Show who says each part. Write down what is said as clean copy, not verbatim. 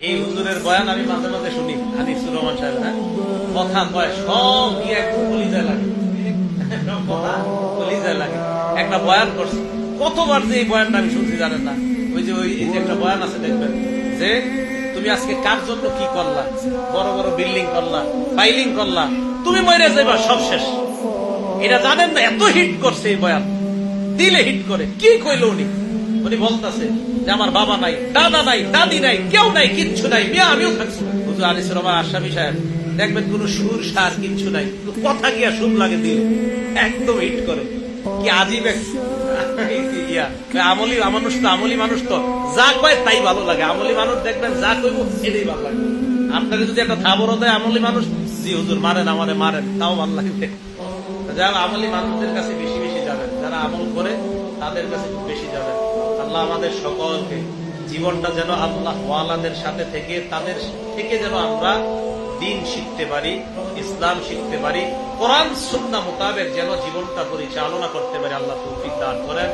Speaker 1: এই হুজুরের বয়ান আমি মাঝে মাঝে শুনি, আনিসুর রহমান সাহেব, হ্যাঁ, কথা কয় সব গিয়ে একটু কলিজায় লাগে, কথা কলিজায় লাগে। একটা বয়ান করছে, কতবার যে এই বয়ানটা আমি শুনছি জানেন না। ওই যে একটা বয়ান আছে দেখবেন যে তুমি আজকে কার জন্য কি করলা, বড় বড় বিল্ডিং করলা, ফাইলিং করলা, তুমি মরে যাইবা, সব শেষ। এটা জানেন না, এত হিট করছে এই বয়ান, দিলে হিট করে। কি কইল উনি? উনি বলতেছে যে আমার বাবা নাই, দাদা নাই, দাদি নাই, কেউ নাই, কিচ্ছু নাই, মিয়া আমিও থাকছি। হুজুর আনিসুর রহমান আশরাফি সাহেব দেখবেন কোন সুর সার কিচ্ছু নাই, কথা গিয়া সুর লাগে দিলে একদম হিট করে। কি আজীব ইয়া। আমলি মানুষ তো, আমলি মানুষ তো যা কয় তাই ভালো লাগে। আমলি মানুষ দেখবেন যা কইব সেটাই ভালো লাগে। আপনাকে যদি একটা থাবরও দেয় আমলি মানুষ, জি হুজুর মারেন, আমারে মারেন, তাও ভালো লাগবে। যারা আমলি মানুষদের কাছে বেশি বেশি যাবেন, যারা আমল করে তাদের কাছে খুব বেশি যাবেন। আল্লাহ আমাদের সকলকে জীবনটা যেন আল্লাহ ওয়ালাদের সাথে থেকে, তাদের থেকে যেন আমরা দিন শিখতে পারি, ইসলাম শিখতে পারি, কোরআন সুন্নাহ মোতাবেক যেন জীবনটা পরিচালনা করতে পারি। আল্লাহ তৌফিক দান করেন।